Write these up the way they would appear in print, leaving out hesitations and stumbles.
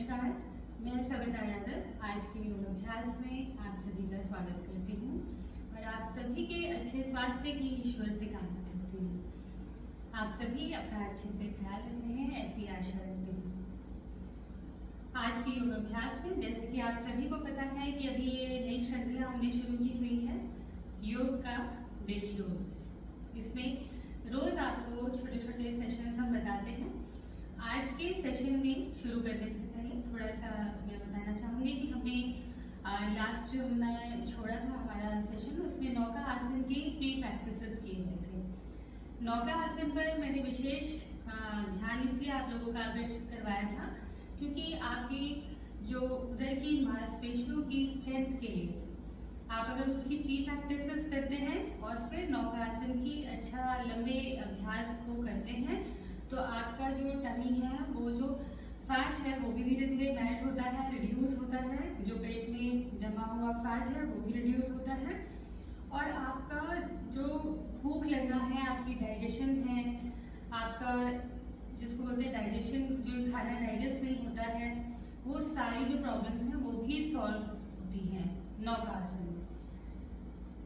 नमस्कार, मैं सविता यादव आज के योग अभ्यास में आप सभी का स्वागत करती हूँ और आप सभी के अच्छे स्वास्थ्य की ईश्वर से कामना करती हूँ। आप सभी अपना अच्छे से ख्याल रख रहे हैं, ऐसी आशा रखती हूँ। आज के योग अभ्यास में जैसे कि आप सभी को पता है कि अभी ये नई श्रृंखला हमने शुरू की हुई है योग का डेली डोज। इसमें रोज आपको छोटे छोटे सेशन हम बताते हैं। आज के सेशन में शुरू करने से पहले थोड़ा सा मैं बताना चाहूँगी कि हमने लास्ट जो हमने छोड़ा था हमारा सेशन, उसमें नौका आसन की प्री प्रैक्टिसेस किए हुए थे। नौका आसन पर मैंने विशेष ध्यान इसलिए आप लोगों का आकर्षित करवाया था क्योंकि आपकी जो उधर की मांसपेशियों की स्ट्रेंथ के लिए आप अगर उसकी प्री प्रैक्टिसेस करते हैं और फिर नौका आसन की अच्छा लंबे अभ्यास को करते हैं तो आपका जो टमी है, वो जो फैट है वो भी धीरे धीरे मेल्ट होता है, रिड्यूस होता है। जो पेट में जमा हुआ फैट है वो भी रिड्यूस होता है और आपका जो भूख लगना है, आपकी डाइजेशन है, आपका जिसको बोलते हैं डाइजेशन, जो खाना डाइजेस्ट नहीं होता है, वो सारी जो प्रॉब्लम्स हैं वो भी सॉल्व होती हैं नौका आसन में।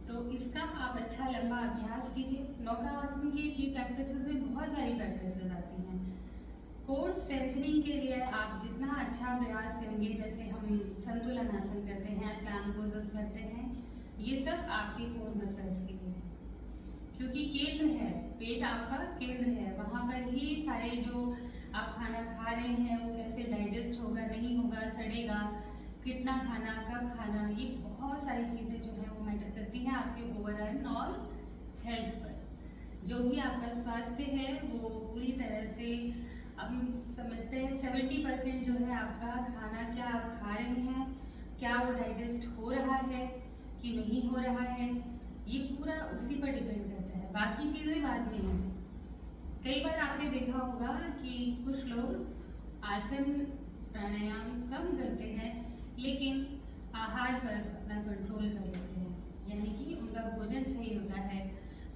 तो इसका आप अच्छा लंबा अभ्यास कीजिए। नौका आसन की प्री प्रैक्टिसेस में बहुत सारी प्रैक्टिसेस आती हैं। कोर स्ट्रेंथनिंग के लिए आप जितना अच्छा प्रयास करेंगे, जैसे हम संतुलन आसन करते हैं, प्लांक पोजेस करते हैं, ये सब आपके कोर मसल्स के लिए है क्योंकि केंद्र है, पेट आपका केंद्र है, वहाँ पर ही सारे जो आप खाना खा रहे हैं वो कैसे डाइजेस्ट होगा, नहीं होगा, सड़ेगा, कितना खाना, कब खाना, ये बहुत सारी चीज़ें जो है वो मैटर करती हैं आपके ओवरऑल हेल्थ पर। जो भी आपका स्वास्थ्य है वो पूरी तरह से, अब हम समझते हैं 70% जो है आपका खाना, क्या आप खा रहे हैं, क्या वो डाइजेस्ट हो रहा है कि नहीं हो रहा है, ये पूरा उसी पर डिपेंड करता है। बाकी चीज़ें बाद में हैं। कई बार आपने देखा होगा कि कुछ लोग आसन प्राणायाम कम करते हैं लेकिन आहार पर अपना कंट्रोल कर लेते हैं, यानी कि उनका भोजन सही होता है,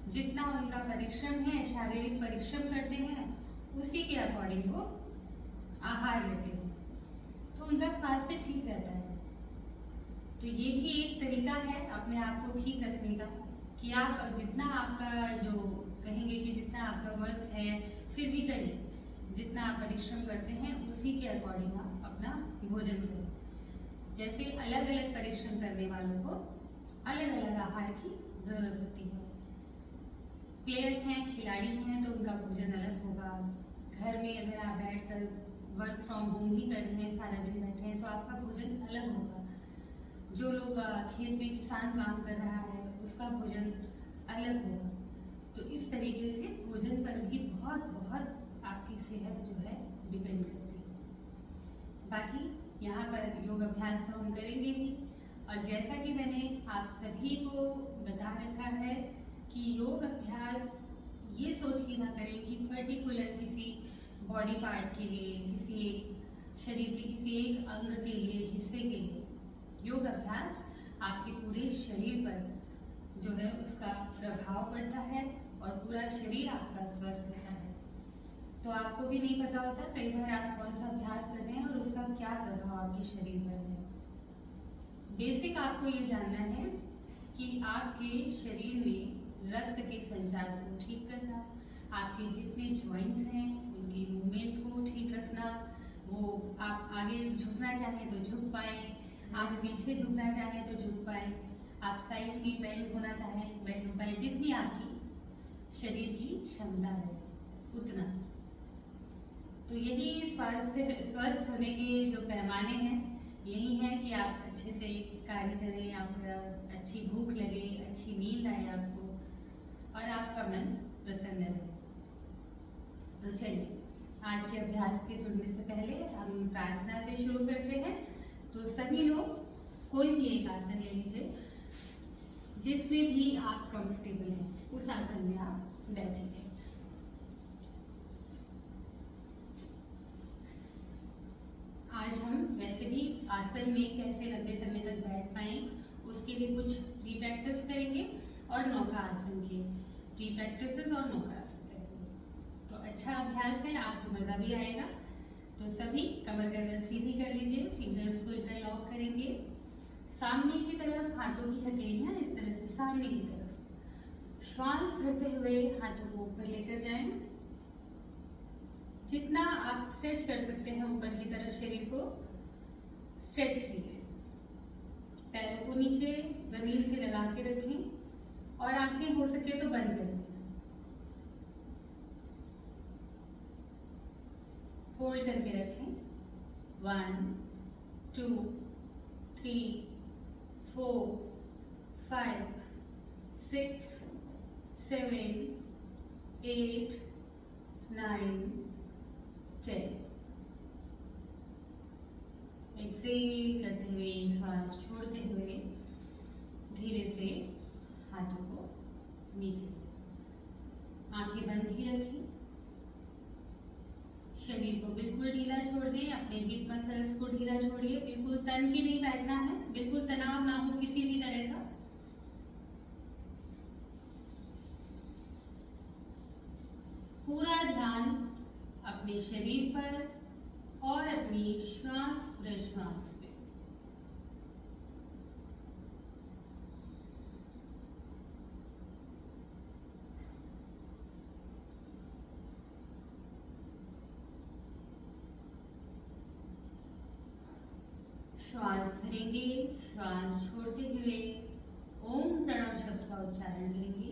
जितना उनका परिश्रम है, शारीरिक परिश्रम करते हैं, उसी के अकॉर्डिंग वो आहार लेते हैं, तो उनका स्वास्थ्य ठीक रहता है। तो ये भी एक तरीका है अपने आप को ठीक रखने का कि आप जितना आपका जो कहेंगे कि जितना आपका वर्क है फिजिकली, जितना आप परिश्रम करते हैं उसी के अकॉर्डिंग आप अपना भोजन करें। जैसे अलग अलग परिश्रम करने वालों को अलग अलग आहार की जरूरत होती है। प्लेयर हैं, खिलाड़ी हैं, तो उनका भोजन अलग होगा। घर में अगर आप बैठकर वर्क फ्रॉम होम ही कर रहे हैं, सारा दिन बैठे हैं, तो आपका भोजन अलग होगा। जो लोग खेत में किसान काम कर रहा है उसका भोजन अलग होगा। तो इस तरीके से भोजन पर भी बहुत बहुत आपकी सेहत जो है डिपेंड करती है। बाकी यहाँ पर योग अभ्यास तो हम करेंगे ही, और जैसा कि मैंने आप सभी को बता रखा है कि योग अभ्यास ये सोच के ना करें कि पर्टिकुलर किसी बॉडी पार्ट के लिए, किसी एक शरीर के किसी एक अंग के लिए, हिस्से के लिए। योग अभ्यास आपके पूरे शरीर पर जो है उसका प्रभाव पड़ता है और पूरा शरीर आपका स्वस्थ होता है। तो आपको भी नहीं पता होता कई बार आप कौन सा अभ्यास कर रहे हैं और उसका क्या प्रभाव आपके शरीर पर है। बेसिक आपको ये जानना है कि आपके शरीर में रक्त के संचार को ठीक करना, आपके जितने जॉइंट्स हैं उनकी मूवमेंट को ठीक रखना, वो आप आगे झुकना चाहें तो झुक पाएँ, आप पीछे झुकना चाहें तो झुक पाएँ, आप साइड में बेंड होना चाहें बेंड हो पाए, जितनी आपकी शरीर की क्षमता है उतना। तो यही स्वस्थ होने के जो पैमाने हैं यही है कि आप अच्छे से कार्य करें, आपका अच्छी भूख लगे, अच्छी नींद आए आपको और आपका मन प्रसन्न रहे। तो चलिए आज के अभ्यास के जुड़ने से पहले हम प्रार्थना से शुरू करते हैं। तो सभी लोग कोई भी एक आसन ले लीजिए, जिसमें भी आप कंफर्टेबल हैं उस आसन में आप बैठेंगे। आज हम वैसे भी आसन में कैसे लंबे समय तक बैठ पाएं उसके लिए कुछ प्री प्रैक्टिस करेंगे और नौका आसन के प्री प्रैक्टिस और नौका आसन करेंगे। तो अच्छा अभ्यास है, आपको मजा भी आएगा। तो सभी कमर गर्दन सीधी कर लीजिए, फिंगर्स को इंटरलॉक करेंगे, सामने की तरफ हाथों की हथेलियां इस तरह से सामने की तरफ, श्वास भरते हुए हाथों को ऊपर लेकर जाएं। जितना आप स्ट्रेच कर सकते हैं ऊपर की तरफ शरीर को स्ट्रेच कीजिए। पैरों को नीचे जमीन से लगा के रखें और आंखें हो सके तो बंद करें। होल्ड करके रखें। 1 2 3 4 5 6 7 8 9 10। एक्सेल करते हुए श्वास छोड़ते हुए धीरे से हाथों को नीचे, आंखें बंद ही रखें। शरीर को बिल्कुल ढीला छोड़ दें, अपने हिप मसल्स को ढीला छोड़िए, बिल्कुल तन के नहीं बैठना है, बिल्कुल तनाव ना हो किसी भी तरह का। पूरा ध्यान अपने शरीर पर और अपनी श्वास प्रश्वास पे। श्वास भरेंगे, श्वास छोड़ते हुए ओम प्रणव शब्द का उच्चारण करेंगे।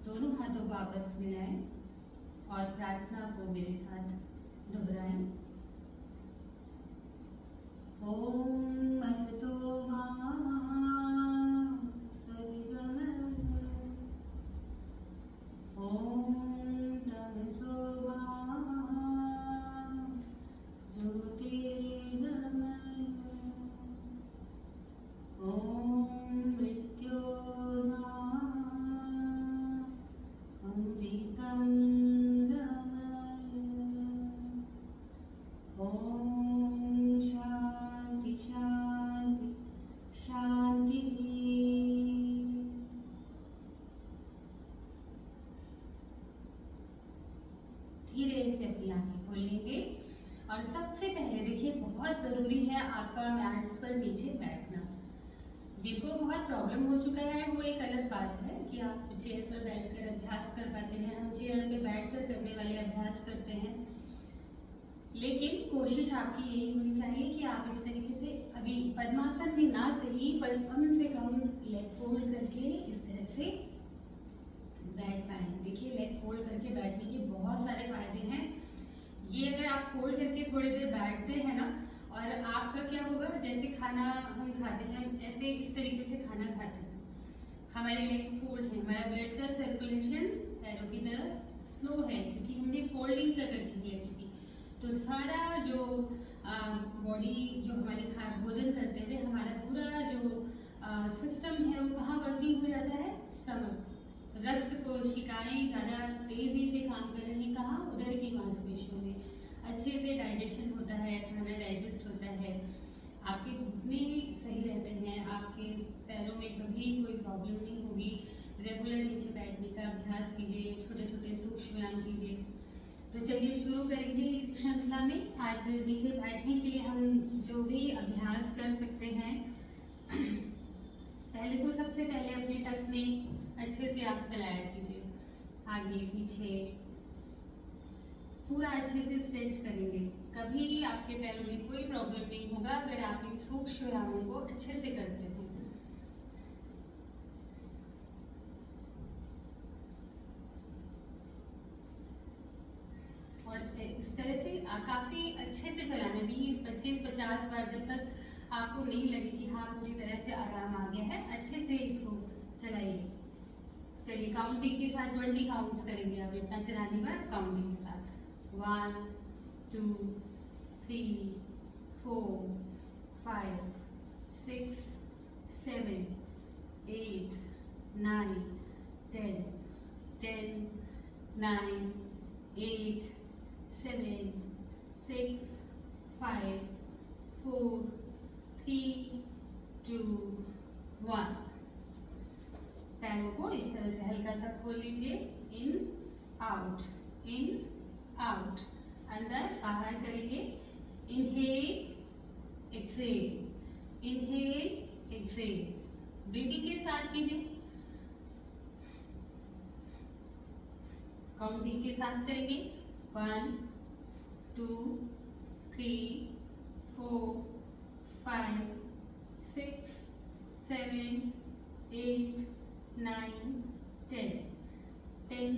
दोनों हाथों को आपस में मिलाएं और प्रार्थना को मेरे साथ दोहराएं। ओम असतो मा सद्गमय, ओम तमसो मा ज्योतिर्गमय, ओम मृत्योर्मा अमृतं गमय, ओम शांति शांति शांति। धीरे से अपनी आंखें खोल लेंगे और सबसे पहले देखिए बहुत ज़रूरी है आपका मैट्स पर नीचे बैठना। जिनको बहुत प्रॉब्लम हो चुका है वो एक अलग बात है कि आप चेयर पर बैठकर अभ्यास कर पाते हैं, हम चेयर पे बैठकर करने वाले अभ्यास करते हैं, लेकिन कोशिश आपकी यही होनी चाहिए कि आप इस तरीके से अभी पद्मासन में ना सही पर कम से कम लेग फोल्ड करके इस तरह से बैठ पाए। देखिए लेग फोल्ड करके बैठने के बहुत सारे फायदे हैं। ये अगर आप फोल्ड करके थोड़ी देर बैठते हैं ना, और आपका क्या होगा, जैसे खाना हम खाते हैं, हम ऐसे इस तरीके से खाना खाते हैं, हमारे लेग फोल्ड है, हमारा ब्लड का सर्कुलेशन पैरों की तरफ स्लो है क्योंकि हमने फोल्डिंग कर रखी है लेग्स की। तो सारा जो बॉडी जो हमारी भोजन करते हुए हमारा पूरा जो सिस्टम है वो कहाँ वर्किंग हो जाता है, स्टमक। रक्त कोशिकाएं ज़्यादा तेज़ी से काम कर रही कहाँ, उधर की मांसपेशियों में। अच्छे से डाइजेशन होता है, खाना डाइजेस्ट होता है, आपके घुटने सही रहते हैं, आपके पैरों में कभी कोई प्रॉब्लम नहीं होगी। रेगुलर नीचे बैठने का अभ्यास कीजिए, छोटे छोटे सूक्ष्म व्यायाम कीजिए। तो चलिए शुरू करेंगे इस श्रृंखला में। आज नीचे बैठने के लिए हम जो भी अभ्यास कर सकते हैं, पहले तो सबसे पहले अपने टखने अच्छे से आप चलाया कीजिए, आगे पीछे पूरा अच्छे से स्ट्रेच करेंगे। कभी आपके पैरों में कोई प्रॉब्लम नहीं होगा अगर आप इन सूक्ष्म व्यायामों को अच्छे से करते हैं। और इस तरह से काफी अच्छे से चलाना, 20-25-50 बार, जब तक आपको नहीं लगे कि हाँ पूरी तरह से आराम आ गया है, अच्छे से इसको चलाइए। चलिए काउंटिंग के साथ 20 काउंट्स करेंगे आप इतना चलाने के बाद, काउंटिंग के साथ 1 2 3 4 5 6 7 8 9 10 10 9 8 7 6 5 4 3 2 1। पैरों को इस तरह से हल्का सा खोल लीजिए। इन आउट, अंदर बाहर करेंगे। Inhale exhale, inhale exhale. Breathing के साथ कीजिए, काउंटिंग के साथ करेंगे। 1 2 3 4 5 6 7 8 9 10 10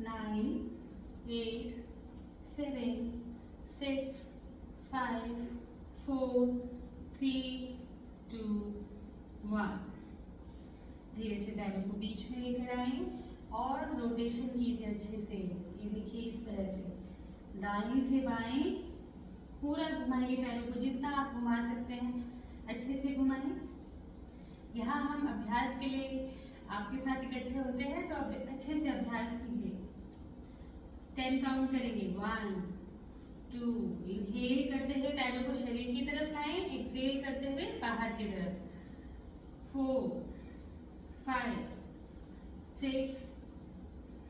9 8 7 6 5 4 3 2 1। धीरे से पैरों को बीच में लेकर आए और रोटेशन कीजिए अच्छे से। ये देखिए इस तरह से दाएं से बाएं पूरा घुमाइए पैरों को, जितना आप घुमा सकते हैं अच्छे से घुमाएं। यहाँ हम अभ्यास के लिए आपके साथ इकट्ठे होते हैं, तो आप अच्छे से अभ्यास कीजिए। 10 काउंट करेंगे। 1 2, इनहेल करते हुए पैरों को शरीर की तरफ लाएं, एक्सेल करते हुए बाहर की तरफ। 4 5 6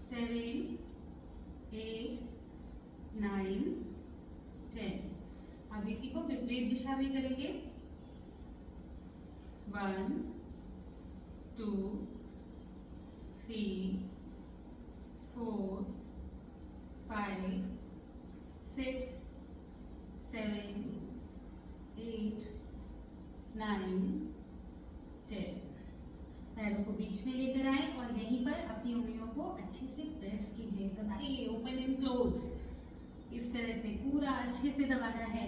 7 8 9 10। अब इसी को विपरीत दिशा में करेंगे। 1 2 3 4 5 6 7 8 9 10। पैरों को बीच में लेकर आए और यहीं पर अपनी उंगलियों को अच्छे से प्रेस कीजिए, दबाइए, ओपन एंड क्लोज। इस तरह से पूरा अच्छे से दबाना है।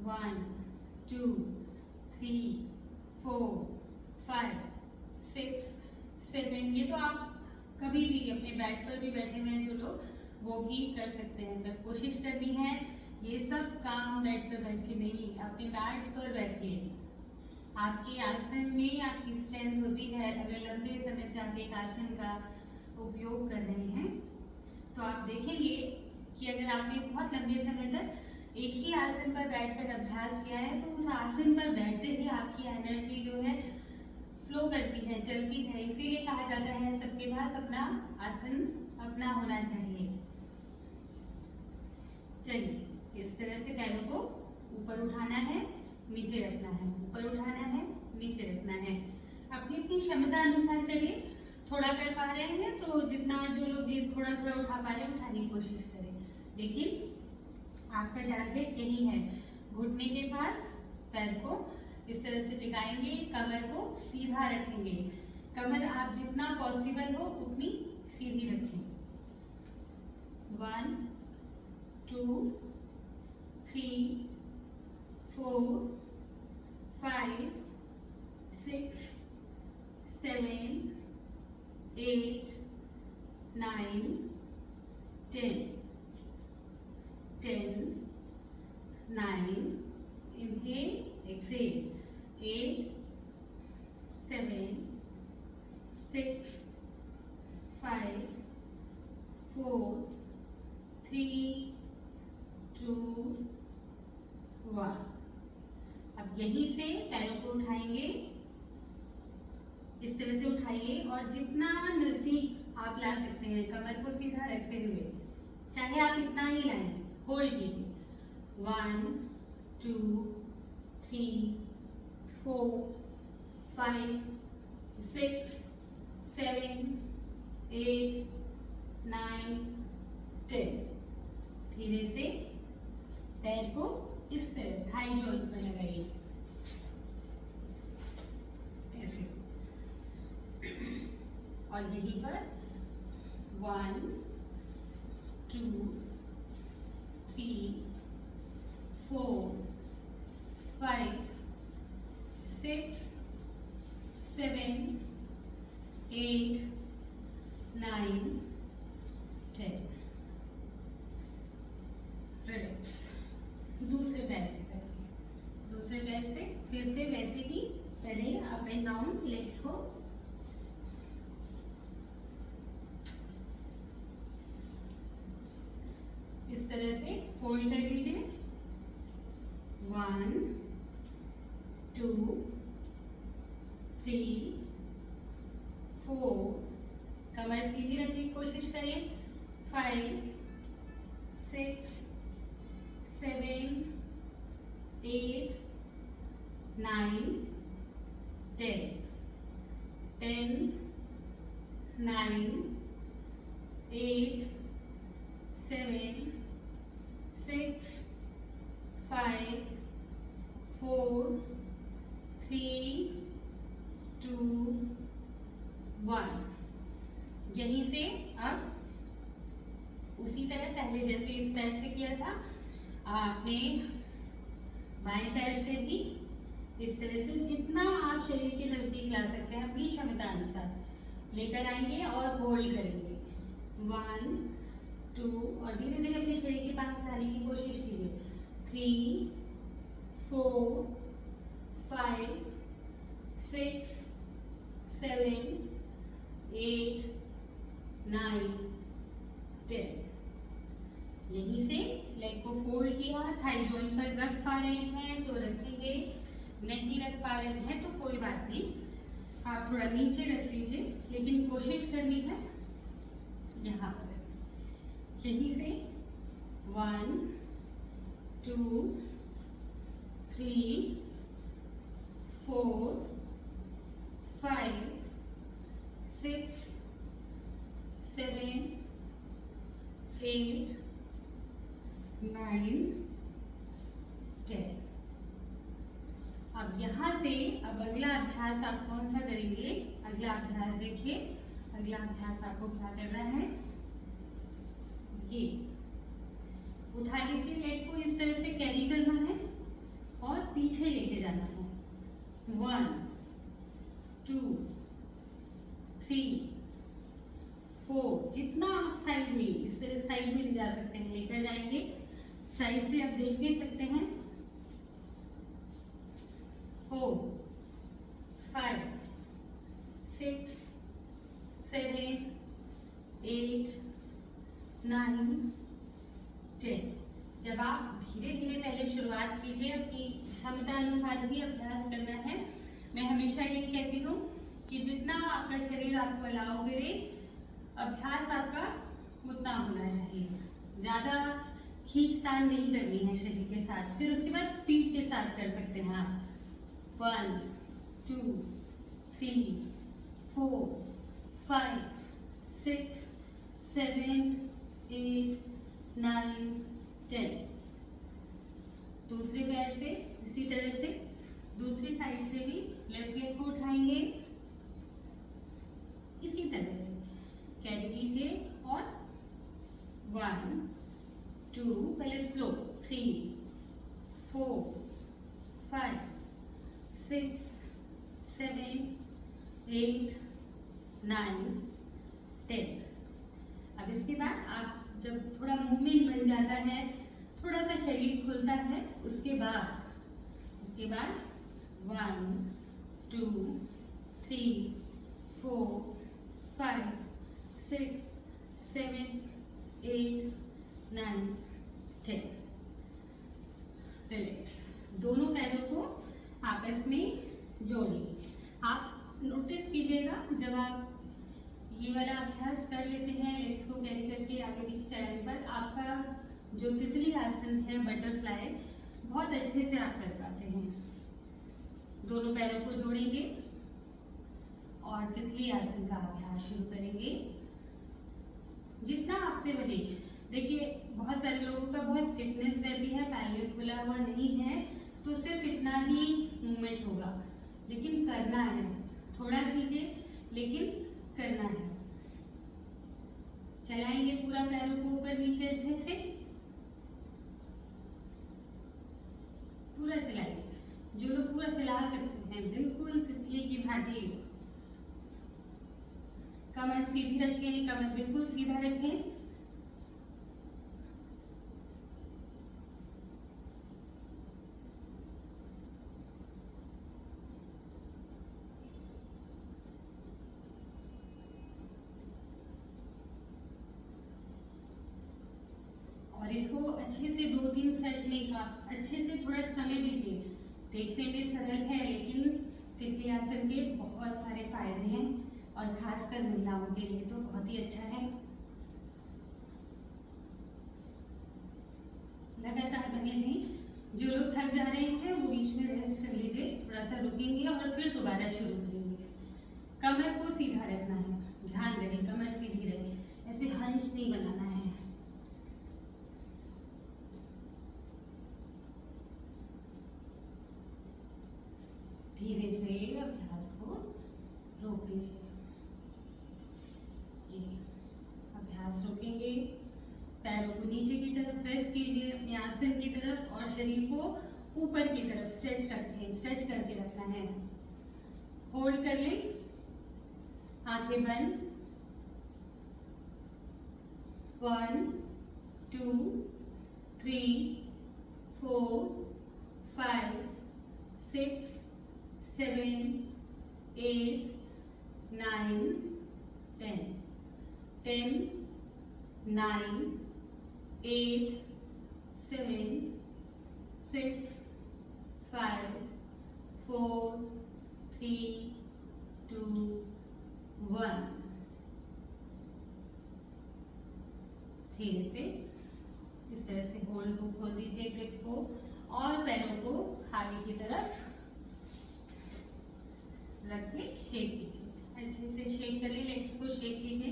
1 2 3 4 5 6 7। ये तो आप कभी भी अपने बेड पर भी बैठे हुए हैं जो लोग, वो भी कर सकते हैं। अगर कोशिश करनी है ये सब काम बेड पर बैठ के नहीं, अपने मैट पर बैठिए। आपके आसन में आपकी स्ट्रेंथ होती है। अगर लंबे समय से आप एक आसन का उपयोग कर रहे हैं तो आप देखेंगे कि अगर आपने बहुत लंबे समय तक एक ही आसन पर बैठकर अभ्यास किया है तो उस आसन पर बैठते ही आपकी एनर्जी जो है फ्लो करती है, चलती है। इसीलिए कहा जाता है सबके पास अपना आसन अपना होना चाहिए। चलिए इस तरह से पैरों को ऊपर उठाना है, नीचे रखना है, ऊपर उठाना है, नीचे रखना है। अपनी अपनी क्षमता अनुसार करिए। थोड़ा कर पा रहे हैं तो जितना जो लोग थोड़ा थोड़ा उठा पा रहे हैं उठाने की कोशिश करें। लेकिन आपका टारगेट यही है, घुटने के पास पैर को इस तरह से टिकाएंगे, कमर को सीधा रखेंगे। कमर आप जितना पॉसिबल हो उतनी सीधी रखें। 1 2 3 4 5 6 7 8 9 10 10 9 inhale exhale 8 7 6 5 4 3 2 1। अब यहीं से पैरों को उठाएंगे, इस तरह से उठाइए और जितना नजदीक आप ला सकते हैं कमर को सीधा रखते हुए, चाहे आप इतना ही लाएं, होल्ड कीजिए। 1 2 3 4 5 6 7 8 9 10। धीरे से पैर को इस तरह थाई जॉइंट पर लगाइए, ऐसे। और यहीं पर 1 2 3 4 5 6 7 8 9 10। रिलैक्स। दूसरे पैर से करिए, दूसरे पैर से फिर से वैसे ही करें अप एंड डाउन लेग्स को। फोल्ड कर लीजिए, 1 2 3 4, कमर सीधी रखने की कोशिश करें, 5 6 7 8 9 10 10 9 8 7 6 5 4 3 2 1। यहीं से अब उसी तरह पहले जैसे इस पैर से किया था, आपने बाएं पैर से भी इस तरह से जितना आप शरीर के नजदीक ला सकते हैं अपनी क्षमता अनुसार लेकर आएंगे और होल्ड करेंगे, 1 2, और धीरे धीरे अपने शरीर के पास लाने की कोशिश कीजिए, 3 4 5 6 7 8 9 10। यहीं से लेग को फोल्ड किया, थाई जॉइंट पर रख पा रहे हैं तो रखेंगे, नहीं रख पा रहे हैं तो कोई बात नहीं, आप थोड़ा नीचे रख लीजिए, लेकिन कोशिश करनी है यहाँ पर। यहीं से 1 2 3 4 5 6 7 8 9 10। अब यहाँ से अब अगला अभ्यास आप कौन सा करेंगे? अगला अभ्यास देखिए, अगला अभ्यास आपको क्या करना है, ये उठा लीजिए, लेग को इस तरह से कैरी करना है और पीछे लेके जाना है, 1 2 3 4, जितना आप साइड में इस तरह साइड में ले जा सकते हैं लेकर जाएंगे, साइड से आप देख भी सकते हैं, 4 5 6 7 8 9 10। जब आप धीरे धीरे पहले शुरुआत कीजिए, अपनी क्षमता अनुसार ही अभ्यास करना है। मैं हमेशा यही कहती हूँ कि जितना आपका शरीर आपको अलाउ करे, अभ्यास आपका उतना होना चाहिए, ज़्यादा खींचतान नहीं करनी है शरीर के साथ। फिर उसके बाद स्पीड के साथ कर सकते हैं आप, 1 2 3 4 5 6 7 8 9 10। दूसरे पैर से इसी तरह से दूसरी साइड से भी लेफ्ट लेग को उठाएंगे, इसी तरह से कैरी कीजिए और 1 2, पहले स्लो, 3 4 5 6 7 8 9 10। अब इसके बाद आप जब थोड़ा मूवमेंट बन जाता है, थोड़ा सा शरीर खुलता है, उसके बाद 1 2 3 4 5 6 7 8 9 10। रिलैक्स, दोनों पैरों को आपस में जोड़िए। आप नोटिस कीजिएगा जब आप ये वाला अभ्यास कर लेते हैं, लेग्स को कैरी करके आगे पीछे चलाने पर, आपका जो तितली आसन है, बटरफ्लाई, बहुत अच्छे से आप कर पाते हैं। दोनों पैरों को जोड़ेंगे और तितली आसन का अभ्यास शुरू करेंगे, जितना आपसे बने। देखिए, बहुत सारे लोगों का बहुत स्टिफनेस रहती है, पैर खुला हुआ नहीं है, तो सिर्फ इतना ही मूवमेंट होगा, लेकिन करना है, थोड़ा कीजिए लेकिन करना है। चलाएंगे पूरा पैरों को ऊपर नीचे अच्छे से, पूरा चलाएंगे। जो लोग पूरा चला सकते हैं, बिल्कुल तितली की भांति, कमर सीधी रखें, कमर बिल्कुल सीधा रखें। और इसको इसको अच्छे से 2-3 सेट में अच्छे से थोड़ा समय दीजिए। देखने में सरल है लेकिन तितली आसन के बहुत सारे फायदे हैं और खासकर महिलाओं के लिए तो बहुत ही अच्छा है। लगातार बने रहें। जो लोग थक जा रहे हैं वो बीच में रेस्ट कर लीजिए, थोड़ा सा रुकेंगे और फिर दोबारा शुरू करेंगे। कमर को सीधा रखना है, ध्यान रहे कमर सीधी रहे, ऐसे हंच नहीं बनाना है। धीरे से अभ्यास को रोक दीजिए। ये अभ्यास रोकेंगे, पैरों को नीचे की तरफ प्रेस कीजिए अपने आसन की तरफ और शरीर को ऊपर की तरफ स्ट्रेच रखें, स्ट्रेच करके रखना है। होल्ड कर लें, आंखें बंद। 1 2 3 4 5 6 7 8 9 10 10 9 8 7 6 5 4 3 2 1। धीरे से इस तरह से होल्ड को खोल दीजिए, ग्रिप को, और पैरों को आगे की तरफ रख के शेक कीजिए। अच्छे से शेक करें, लेग्स को शेक कीजिए।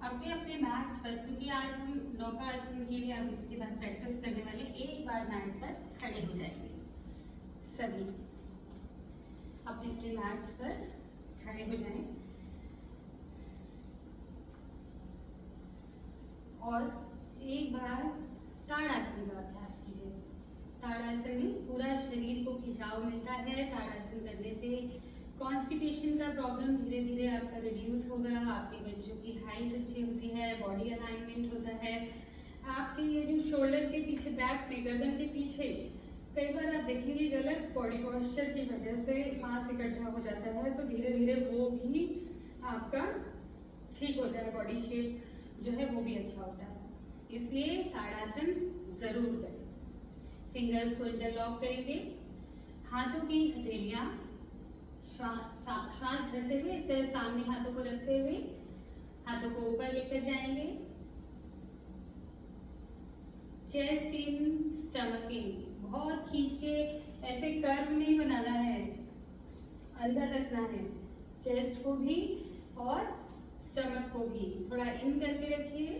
अपने अपने मैट्स पर, क्योंकि आज हम नौका आसन के लिए अब इसके बाद प्रैक्टिस करने वाले, एक बार मैट पर खड़े हो जाएंगे। सभी अपने अपने मैट्स पर खड़े हो जाएं और एक बार ताड़ासन का अभ्यास कीजिए। ताड़ासन में पूरा शरीर को खिंचाव मिलता है। ताड़ासन करने से कॉन्स्टिपेशन का प्रॉब्लम धीरे धीरे आपका रिड्यूस होगा, आपके बच्चों की हाइट अच्छी होती है, बॉडी अलाइनमेंट होता है। आपके ये जो शोल्डर के पीछे, बैक पे, गर्दन के पीछे कई बार आप देखेंगे गलत बॉडी पोस्चर की वजह से मांस इकट्ठा हो जाता है, तो धीरे धीरे वो भी आपका ठीक होता है, बॉडी शेप जो है वो भी अच्छा होता है। इसलिए ताड़ासन जरूर करें। फिंगर्स को इंटरलॉक करेंगे, हाथों की हथेलियां श्वास भरते हुए इस तरह सामने हाथों को रखते हुए हाथों को ऊपर लेकर जाएंगे। चेस्ट इन, स्टमक इन, बहुत खींच के ऐसे कर्व नहीं बनाना है, अंदर रखना है चेस्ट को भी और स्टमक को भी। थोड़ा इन करके रखिए,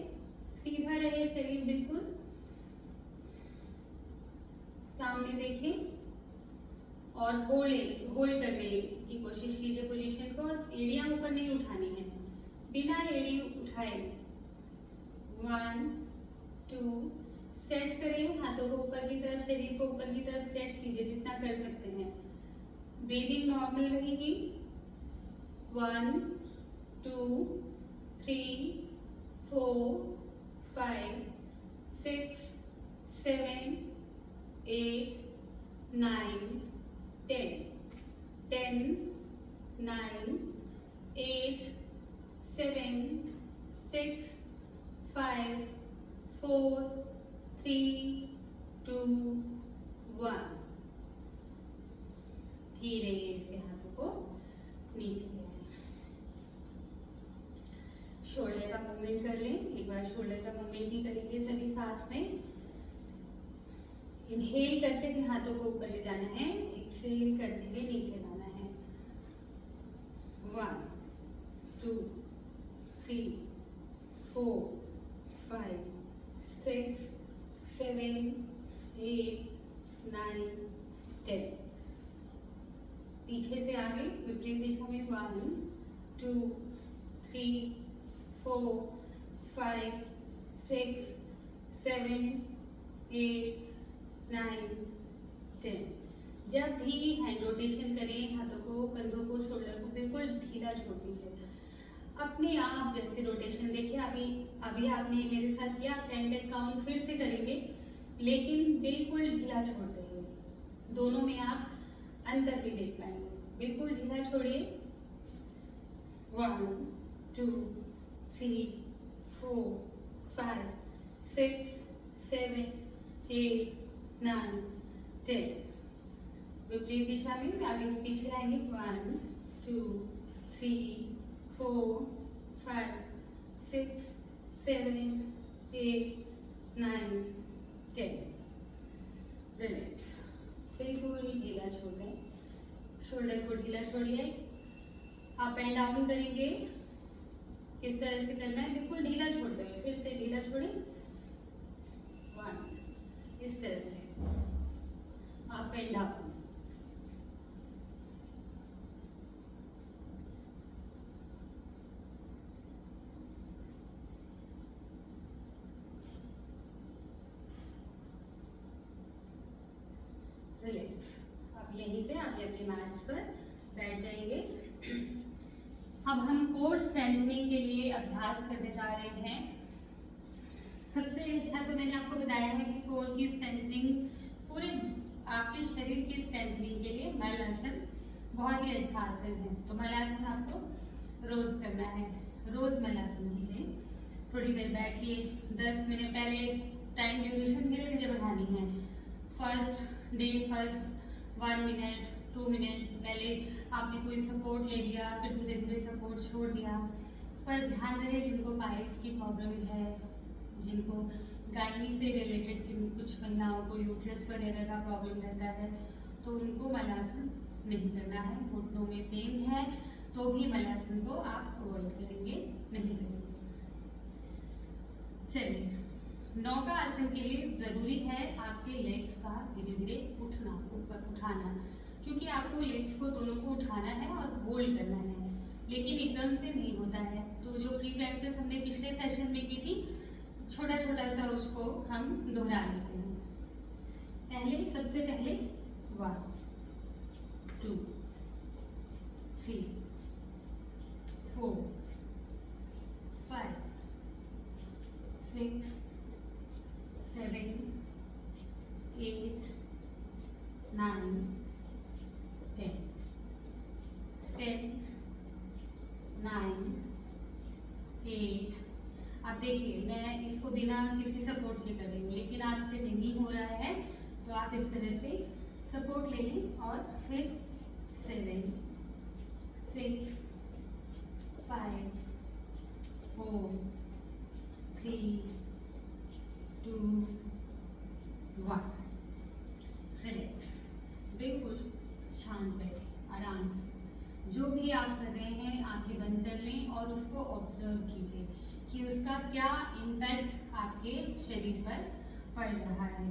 सीधा रहे शरीर, बिल्कुल सामने देखें और होल्ड करने की कोशिश कीजिए पोजीशन को। एड़ियां ऊपर नहीं उठानी है, बिना एड़ी उठाए। 1 2 स्ट्रेच करें, हाथों को ऊपर की तरफ, शरीर को ऊपर की तरफ स्ट्रेच कीजिए जितना कर सकते हैं। ब्रीदिंग नॉर्मल रहेगी। 1 2 3 4 5 6 7 8 9 10 10 9 8 7 6 5 4 3 2 1। धीरे से हाथों को नीचे ले आए। शोल्डर का मूवमेंट कर लें, एक बार शोल्डर का मूवमेंट भी करेंगे सभी साथ में। इनहेल करते हुए हाथों को ऊपर ले जाना है, एक्सहेल करते हुए नीचे लाना है। 1 2 3 4 5 6 7 8 9 10। पीछे से आगे विपरीत दिशा में 1 2 3 4 5 6 7 8 9 10। जब भी हैंड रोटेशन करें, हाथों को, कंधों को, शोल्डर को बिल्कुल ढीला छोड़ दीजिए। अपने आप जैसे रोटेशन देखिए, अभी आपने मेरे साथ किया, 10 काउंट फिर से करेंगे, लेकिन बिल्कुल ढीला छोड़ते हुए। दोनों में आप अंतर भी देख पाएंगे। बिल्कुल ढीला छोड़िए। 1 2 3 4 5 6 7 8 9 10। विपरीत दिशा में आगे से पीछे लाएंगे। 1 2 3 4 5 6 7 8 9 10। रिलैक्स, बिल्कुल ढीला छोड़ दें। शोल्डर को ढीला छोड़िए। अप एंड डाउन करेंगे। किस तरह से करना है? बिल्कुल ढीला छोड़ते हुए, फिर से ढीला छोड़े। 1, इस तरह से अप एंड डाउन। रिलैक्स। अब यहीं से आप अपने मैट्स पर बैठ जाएंगे। अब हम कोर स्ट्रेंथनिंग के लिए अभ्यास करने जा रहे हैं। सबसे अच्छा तो मैंने आपको बताया है कि कोर की स्ट्रेंथनिंग, पूरे आपके शरीर की स्ट्रेंथनिंग के लिए मलासन बहुत ही अच्छा आसन है। तो मलासन आपको रोज करना है। रोज मलासन कीजिए। थोड़ी देर बैठिए। 10 मिनट पहले टाइम ड्यूरेशन धीरे धीरे बढ़ानी है। फर्स्ट 1 मिनट 2 मिनट पहले आपने कोई सपोर्ट ले लिया, फिर धीरे धीरे सपोर्ट छोड़ दिया। पर ध्यान रहे जिनको पाइल्स की प्रॉब्लम है, जिनको गायनी से रिलेटेड कुछ महिलाओं को यूट्रस वगैरह का प्रॉब्लम रहता है, तो उनको मलासन नहीं करना है। घुटनों में पेन है तो भी मलासन को आप अवॉइड करेंगे, नहीं करेंगे। चलिए, नौका आसन के लिए जरूरी है आपके लेग्स का धीरे धीरे उठना, ऊपर उठाना, क्योंकि आपको लेग्स को दोनों को उठाना है और होल्ड करना है, लेकिन एकदम से नहीं होता है। तो जो प्री प्रैक्टिस हमने पिछले सेशन में की थी, छोटा छोटा सा उसको हम दोहरा लेते हैं। सबसे पहले 1 2 3 4 5 6 7 8 9 10 10 9 8। आप देखिए, मैं इसको बिना किसी सपोर्ट के कर रही हूँ, लेकिन आपसे नहीं हो रहा है तो आप इस तरह से सपोर्ट ले लें और फिर 7 6 5 4 3 2 1। रिलैक्स, बिल्कुल शांत बैठे, आराम से। जो भी आप कर रहे हैं आंखें बंद कर लें और उसको ऑब्जर्व कीजिए कि उसका क्या इम्पैक्ट आपके शरीर पर पड़ रहा है।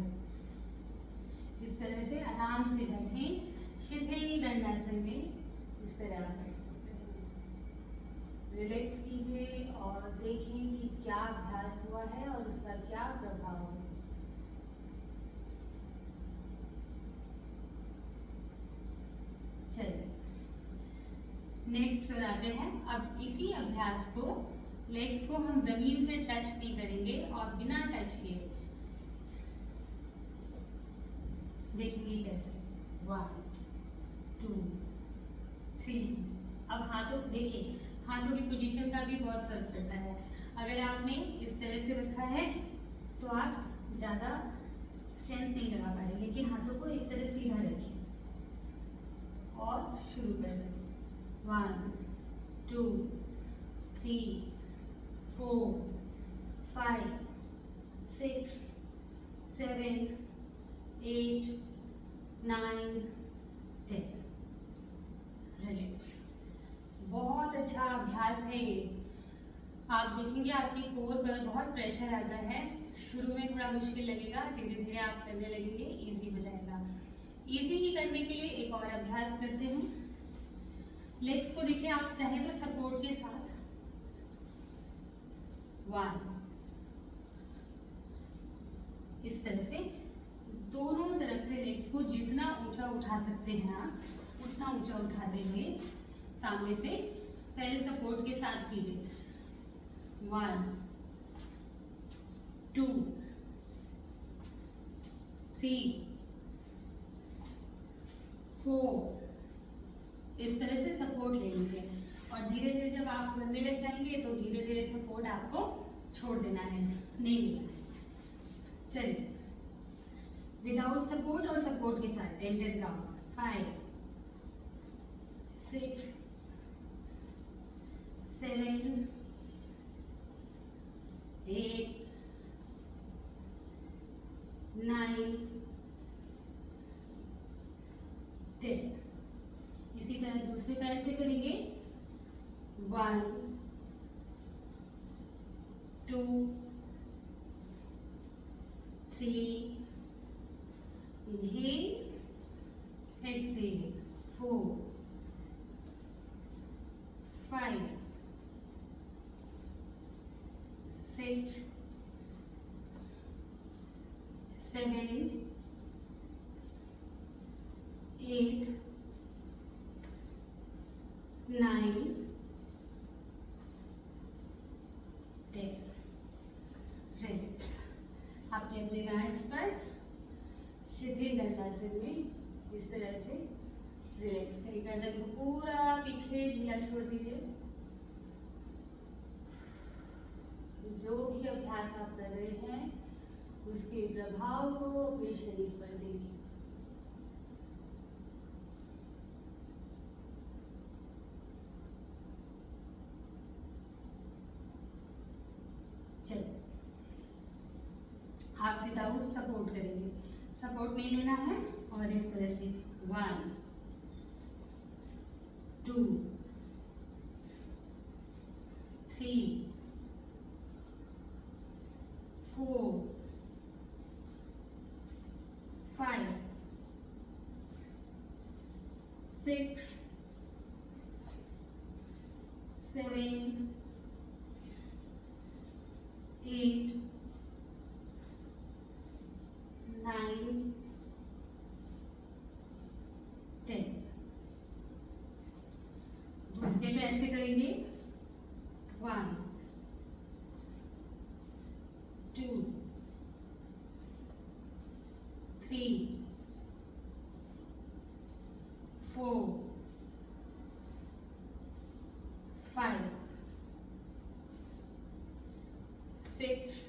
इस तरह से आराम से बैठें। शिथिल दंडासन में इस तरह आप बैठ सकते हैं। रिलैक्स कीजिए और देखें कि क्या अभ्यास हुआ है और उसका क्या प्रभाव है। चलिए, नेक्स्ट पर आते हैं। अब इसी अभ्यास को, लेग्स को हम जमीन से टच नहीं करेंगे और बिना टच किए देखेंगे कैसे। 1 2 3। अब हाथों को देखिए, हाथों की पोजीशन का भी बहुत फर्क पड़ता है। अगर आपने इस तरह से रखा है तो आप ज़्यादा स्ट्रेंथ नहीं लगा पा रहे, लेकिन हाथों को इस तरह सीधा रखिए और शुरू कर दें। 1 2 3 4 5 6 7 8 9 10। रिलैक्स, बहुत अच्छा अभ्यास है ये। आप देखेंगे आपकी कोर पर बहुत प्रेशर आता है। शुरू में थोड़ा मुश्किल लगेगा, धीरे धीरे आप करने लगेंगे, इजी हो जाएगा। इजी ही करने के लिए एक और अभ्यास करते हैं। लेग्स को देखिए, आप चाहे तो सपोर्ट के साथ 1, इस तरह से दोनों तरफ से लेग्स को जितना ऊंचा उठा सकते हैं आप उतना ऊंचा उठा देंगे। सामने से पहले सपोर्ट के साथ कीजिए। 1 2 3 4 इस तरह से सपोर्ट ले लीजिए और धीरे धीरे जब आप करने लग जाएंगे तो धीरे धीरे सपोर्ट आपको छोड़ देना है, नहीं लेना है। चलिए, विदाउट सपोर्ट और सपोर्ट के साथ 10 काउंट, 5 6 7 8 9 10। इसी तरह दूसरे पैर से करेंगे, 1 2 3, inhale, exhale, 4 5 6 7 8 9 10। रिलैक्स। आपने अपने मैट्स पर शिथिल दंडासन में इस तरह से रिलैक्स करिए। गर्दन को पूरा पीछे ढीला छोड़ दीजिए। जो भी अभ्यास आप कर रहे हैं उसके प्रभाव को अपने शरीर पर देखिए। चलिए, आप विदाउट सपोर्ट करेंगे, सपोर्ट नहीं लेना है और इस तरह से 1 2 3 4 5 6 7 8 9 10। दूसरे पैर से करेंगे, 1 2 3 4 5 6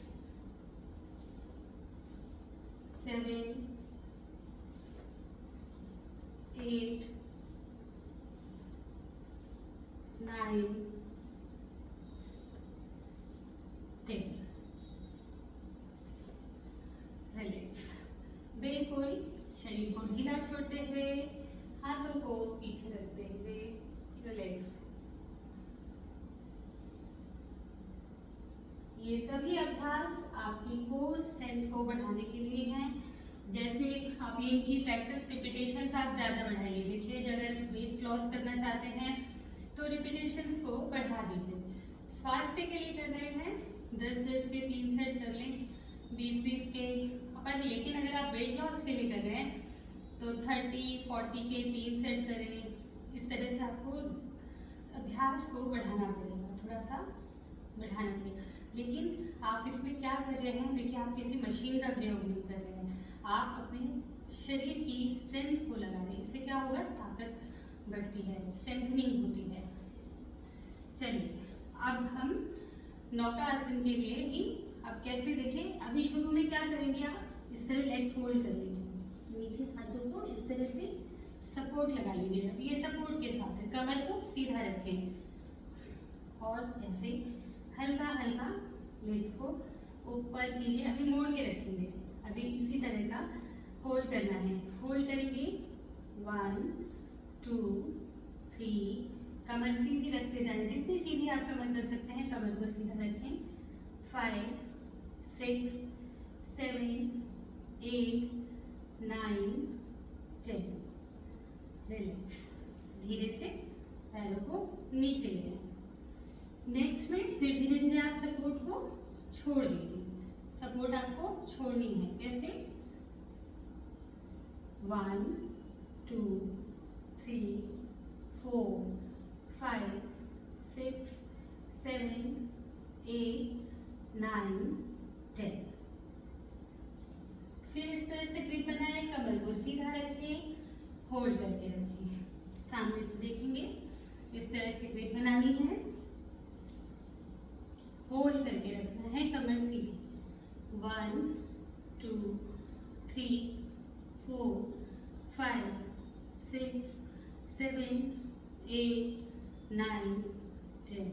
7 8 9 10। रिलैक्स। बिल्कुल शरीर को ढीला छोड़ते हुए, हाथों को पीछे रखते हुए रिलैक्स। ये सभी अभ्यास आपकी कोर स्ट्रेंथ को बढ़ाने के लिए हैं। जैसे आप इनकी प्रैक्टिस रिपीटेशंस आप ज़्यादा बढ़ाइए। देखिए, अगर वेट लॉस करना चाहते हैं तो रिपीटेशंस को बढ़ा दीजिए। स्वास्थ्य के लिए कर रहे हैं 10-10 के 3 सेट कर लें, 20-20 के अपन। लेकिन अगर आप वेट लॉस के लिए कर रहे हैं तो 30-40 के 3 सेट करें। इस तरह से आपको अभ्यास को बढ़ाना पड़ेगा, थोड़ा सा बढ़ाना पड़ेगा। लेकिन आप इसमें क्या कर रहे हैं, देखिए आप किसी मशीन का प्रयोग नहीं कर रहे हैं, आप अपने शरीर की स्ट्रेंथ को लगा रहे हैं। इससे क्या होगा, ताकत बढ़ती है, स्ट्रेंथनिंग होती है। चलिए, अब हम नौका आसन के लिए ही अब कैसे देखें। अभी शुरू में क्या करेंगे, आप इस तरह लेग फोल्ड कर लीजिए, नीचे हाथों को इस तरह से सपोर्ट लगा लीजिए। अब ये सपोर्ट के साथ है, कमर को सीधा रखें और ऐसे हल्का हल्का लेग्स को ऊपर कीजिए। अभी मोड़ के रखेंगे, अभी इसी तरह का होल्ड करना है। होल्ड करेंगे 1 2 3, कमर सीधी रखते जाएं, जितनी सीधी आप कमर कर सकते हैं कमर को सीधा रखें। 5 6 7 8 9 10। रिलैक्स। धीरे से पैरों को नीचे ले आए। नेक्स्ट में फिर धीरे धीरे आप सपोर्ट को छोड़ दीजिए। सपोर्ट आपको छोड़नी है, कैसे, 1 2 3 4 5 6 7 8 9 10। फिर इस तरह से ग्रिप बनाएं, कमर को सीधा रखें, होल्ड करके रखें। सामने से देखेंगे। इस तरह से ग्रिप बनानी है, होल्ड करके रखना है कमर सीधी। 1 2 3 4 5 6 7 8 9 10।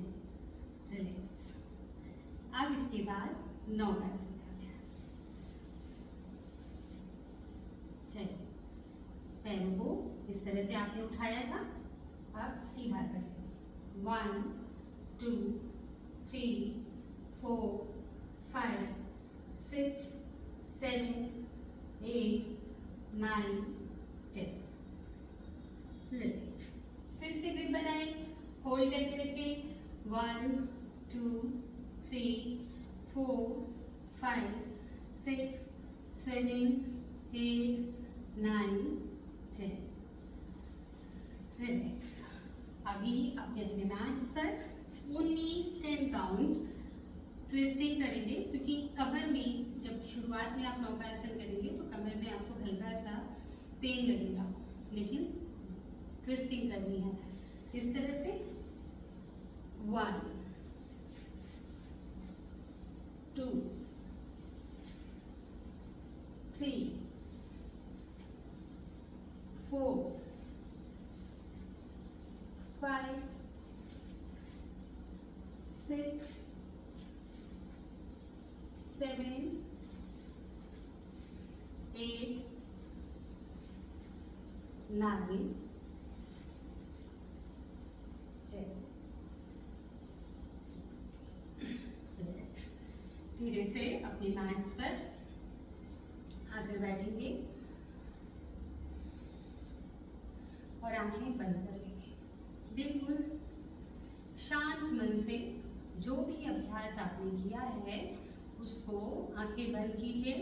रिलैक्स। अब इसके बाद 9 का अभ्यास। चलिए, पैरों को इस तरह से आपने उठाया था, अब सीधा करें। 1 2 3 4 5 6 7 8 9 10। रिलैक्स। फिर से ग्रिप बनाएं, होल्ड करके रखें। 1 2 3 4 5 6 7 8 9 10। रिलैक्स। अभी अपने अपने मैट्स पर ओनली 10 काउंट ट्विस्टिंग करेंगे, क्योंकि कमर में जब शुरुआत में आप नौकासन करेंगे तो कमर में आपको हल्का सा पेन लगेगा, लेकिन ट्विस्टिंग करनी है इस तरह से। 1 2 3 4 5 6 7 8 9 10। धीरे से अपने मैट्स पर आकर बैठेंगे और आंखें बंद कर लेंगे। बिल्कुल शांत मन से जो भी अभ्यास आपने किया है उसको आंखें बंद कीजिए।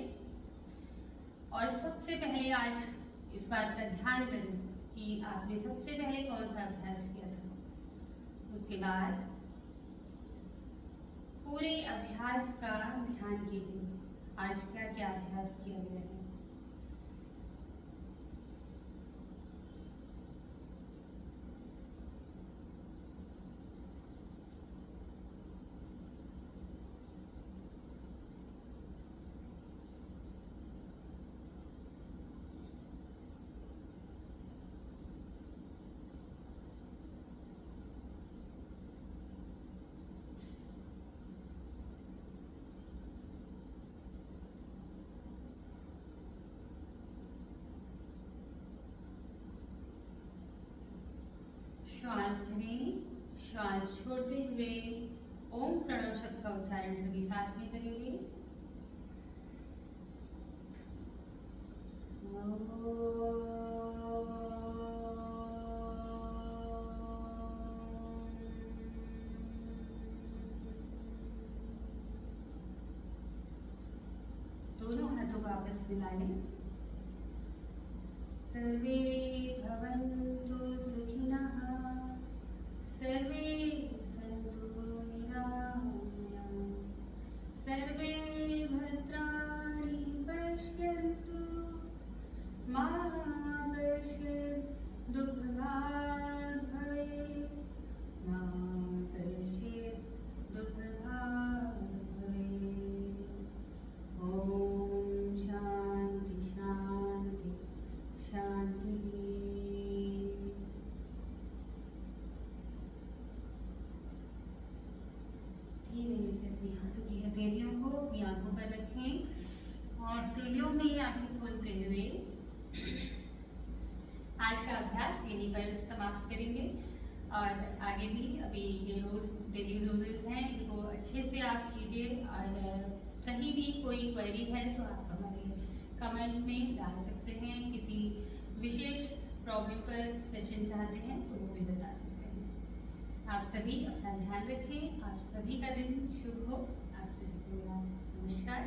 और सबसे पहले आज इस बात का ध्यान करें कि आपने सबसे पहले कौन सा अभ्यास किया था। उसके बाद पूरे अभ्यास का ध्यान कीजिए, आज क्या क्या अभ्यास किया गया है। श्वास लें, श्वास छोड़ते हुए ओम प्रणव शब्द का उच्चारण सभी साथ में करेंगे। दोनों हाथों को आपस में मिला लें। सर्वे भवन्तु सुखिनः, सर्वे सन्तु निरामयाः, सर्वे भद्राणि पश्यन्तु, मा कश्चित् दुःखभाग् भवेत्, मा कश्चित् दुःखभाग् भवेत्। ॐ शान्ति शान्ति शांति। धीरे से अपने हाथों की हथेलियों को अपनी आंखों पर रखें और हथेलियों में आंखें खोलते हुए आज का अभ्यास यहीं पर समाप्त करेंगे। और आगे भी अभी ये रोज डेली रोजेस हैं, इनको अच्छे से आप कीजिए। और कहीं भी कोई क्वेरी है तो आप हमारे कमेंट में डाल सकते हैं। किसी विशेष प्रॉब्लम पर सेशन चाहते हैं तो वो भी बता सकते हैं। आप सभी अपना ध्यान रखें। आप सभी का दिन शुभ हो। आप सभी को नमस्कार।